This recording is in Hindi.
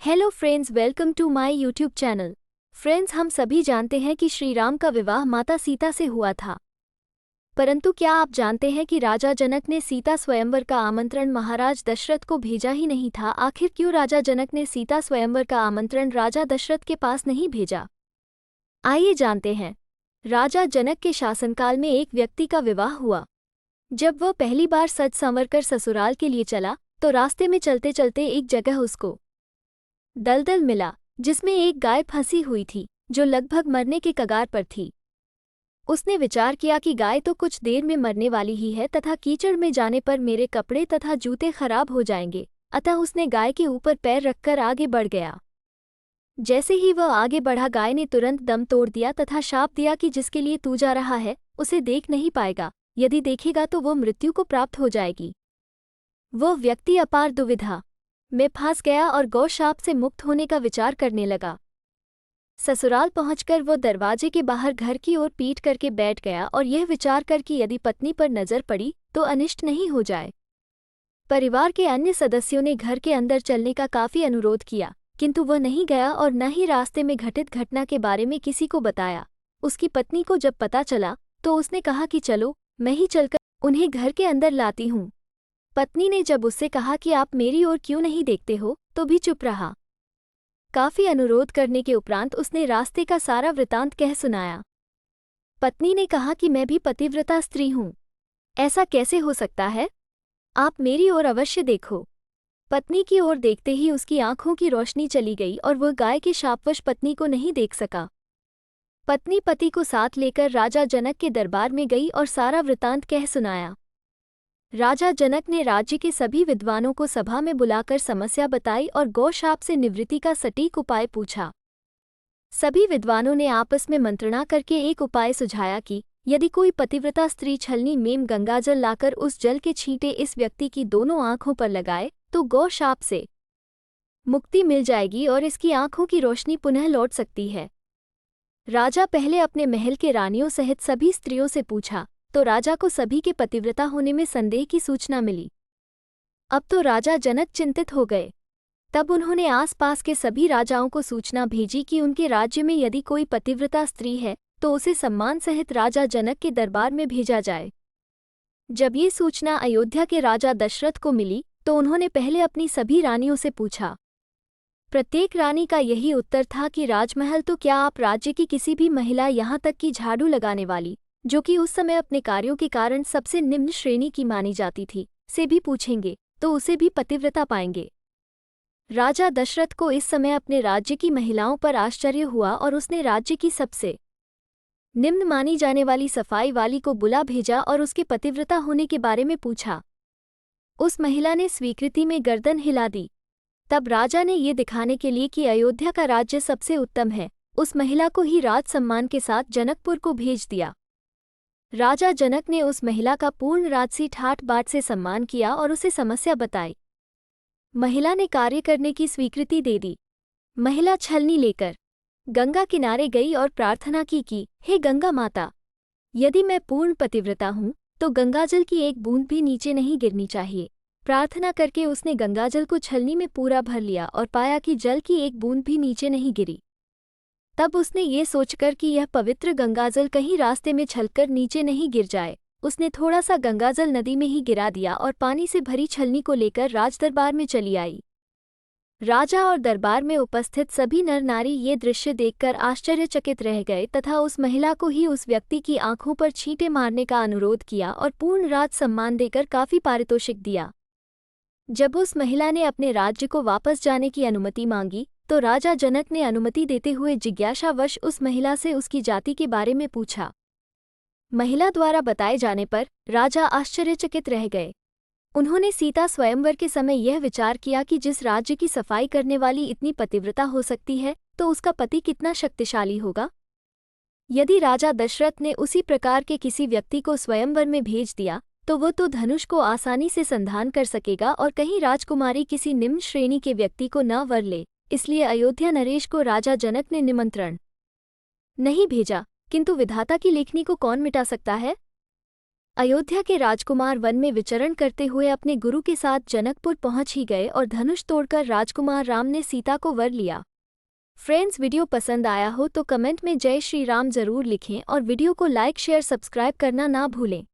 Hello friends, welcome to my YouTube channel. Friends, हम सभी जानते हैं कि श्री राम का विवाह माता सीता से हुआ था। परंतु क्या आप जानते हैं कि राजा जनक ने सीता स्वयंवर का आमंत्रण महाराज दशरथ को भेजा ही नहीं था? आखिर क्यों राजा जनक ने सीता स्वयंवर का आमंत्रण राजा दशरथ के पास नहीं भेजा? आइए जानते हैं। राजा जनक के शासनकाल में एक व्यक्ति का विवाह हुआ। जब वह पहली बार सज संवर कर ससुराल के लिए चला तो रास्ते में चलते चलते एक जगह उसको दलदल मिला, जिसमें एक गाय फंसी हुई थी जो लगभग मरने के कगार पर थी। उसने विचार किया कि गाय तो कुछ देर में मरने वाली ही है तथा कीचड़ में जाने पर मेरे कपड़े तथा जूते खराब हो जाएंगे, अतः उसने गाय के ऊपर पैर रखकर आगे बढ़ गया। जैसे ही वह आगे बढ़ा, गाय ने तुरंत दम तोड़ दिया तथा शाप दिया कि जिसके लिए तू जा रहा है उसे देख नहीं पाएगा, यदि देखेगा तो वो मृत्यु को प्राप्त हो जाएगी। वह व्यक्ति अपार दुविधा में फंस गया और गौशाप से मुक्त होने का विचार करने लगा। ससुराल पहुंचकर वो दरवाजे के बाहर घर की ओर पीठ करके बैठ गया और यह विचार कर कि यदि पत्नी पर नजर पड़ी तो अनिष्ट नहीं हो जाए। परिवार के अन्य सदस्यों ने घर के अंदर चलने का काफी अनुरोध किया, किंतु वह नहीं गया और न ही रास्ते में घटित घटना के बारे में किसी को बताया। उसकी पत्नी को जब पता चला तो उसने कहा कि चलो, मैं ही चलकर उन्हें घर के अंदर लाती हूँ। पत्नी ने जब उससे कहा कि आप मेरी ओर क्यों नहीं देखते हो, तो भी चुप रहा। काफी अनुरोध करने के उपरांत उसने रास्ते का सारा वृतांत कह सुनाया। पत्नी ने कहा कि मैं भी पतिव्रता स्त्री हूँ, ऐसा कैसे हो सकता है? आप मेरी ओर अवश्य देखो। पत्नी की ओर देखते ही उसकी आंखों की रोशनी चली गई और वह गाय के शापवश पत्नी को नहीं देख सका। पत्नी पति को साथ लेकर राजा जनक के दरबार में गई और सारा वृतांत कह सुनाया। राजा जनक ने राज्य के सभी विद्वानों को सभा में बुलाकर समस्या बताई और गौशाप से निवृत्ति का सटीक उपाय पूछा। सभी विद्वानों ने आपस में मंत्रणा करके एक उपाय सुझाया कि यदि कोई पतिव्रता स्त्री छलनी में गंगाजल लाकर उस जल के छींटे इस व्यक्ति की दोनों आंखों पर लगाए तो गौशाप से मुक्ति मिल जाएगी और इसकी आंखों की रोशनी पुनः लौट सकती है। राजा पहले अपने महल के रानियों सहित सभी स्त्रियों से पूछा तो राजा को सभी के पतिव्रता होने में संदेह की सूचना मिली। अब तो राजा जनक चिंतित हो गए। तब उन्होंने आसपास के सभी राजाओं को सूचना भेजी कि उनके राज्य में यदि कोई पतिव्रता स्त्री है तो उसे सम्मान सहित राजा जनक के दरबार में भेजा जाए। जब ये सूचना अयोध्या के राजा दशरथ को मिली तो उन्होंने पहले अपनी सभी रानियों से पूछा। प्रत्येक रानी का यही उत्तर था कि राजमहल तो क्या, आप राज्य की किसी भी महिला, यहाँ तक कि झाड़ू लगाने वाली, जो कि उस समय अपने कार्यों के कारण सबसे निम्न श्रेणी की मानी जाती थी, से भी पूछेंगे तो उसे भी पतिव्रता पाएंगे। राजा दशरथ को इस समय अपने राज्य की महिलाओं पर आश्चर्य हुआ और उसने राज्य की सबसे निम्न मानी जाने वाली सफाई वाली को बुला भेजा और उसके पतिव्रता होने के बारे में पूछा। उस महिला ने स्वीकृति में गर्दन हिला दी। तब राजा ने ये दिखाने के लिए कि अयोध्या का राज्य सबसे उत्तम है, उस महिला को ही राज सम्मान के साथ जनकपुर को भेज दिया। राजा जनक ने उस महिला का पूर्ण राजसी ठाट बाट से सम्मान किया और उसे समस्या बताई। महिला ने कार्य करने की स्वीकृति दे दी। महिला छलनी लेकर गंगा किनारे गई और प्रार्थना की कि हे गंगा माता, यदि मैं पूर्ण पतिव्रता हूँ तो गंगाजल की एक बूंद भी नीचे नहीं गिरनी चाहिए। प्रार्थना करके उसने गंगाजल को छलनी में पूरा भर लिया और पाया कि जल की एक बूंद भी नीचे नहीं गिरी। तब उसने ये सोचकर कि यह पवित्र गंगाजल कहीं रास्ते में छलकर नीचे नहीं गिर जाए, उसने थोड़ा सा गंगाजल नदी में ही गिरा दिया और पानी से भरी छलनी को लेकर राजदरबार में चली आई। राजा और दरबार में उपस्थित सभी नर नारी ये दृश्य देखकर आश्चर्यचकित रह गए तथा उस महिला को ही उस व्यक्ति की आंखों पर छींटे मारने का अनुरोध किया और पूर्ण राज सम्मान देकर काफी पारितोषिक दिया। जब उस महिला ने अपने राज्य को वापस जाने की अनुमति मांगी तो राजा जनक ने अनुमति देते हुए जिज्ञासावश उस महिला से उसकी जाति के बारे में पूछा। महिला द्वारा बताए जाने पर राजा आश्चर्यचकित रह गए। उन्होंने सीता स्वयंवर के समय यह विचार किया कि जिस राज्य की सफाई करने वाली इतनी पतिव्रता हो सकती है तो उसका पति कितना शक्तिशाली होगा। यदि राजा दशरथ ने उसी प्रकार के किसी व्यक्ति को स्वयंवर में भेज दिया तो वो तो धनुष को आसानी से संधान कर सकेगा और कहीं राजकुमारी किसी निम्न श्रेणी के व्यक्ति को न वर ले। इसलिए अयोध्या नरेश को राजा जनक ने निमंत्रण नहीं भेजा, किंतु विधाता की लेखनी को कौन मिटा सकता है। अयोध्या के राजकुमार वन में विचरण करते हुए अपने गुरु के साथ जनकपुर पहुंच ही गए और धनुष तोड़कर राजकुमार राम ने सीता को वर लिया। फ्रेंड्स, वीडियो पसंद आया हो तो कमेंट में जय श्री राम जरूर लिखें और वीडियो को लाइक शेयर सब्सक्राइब करना ना भूलें।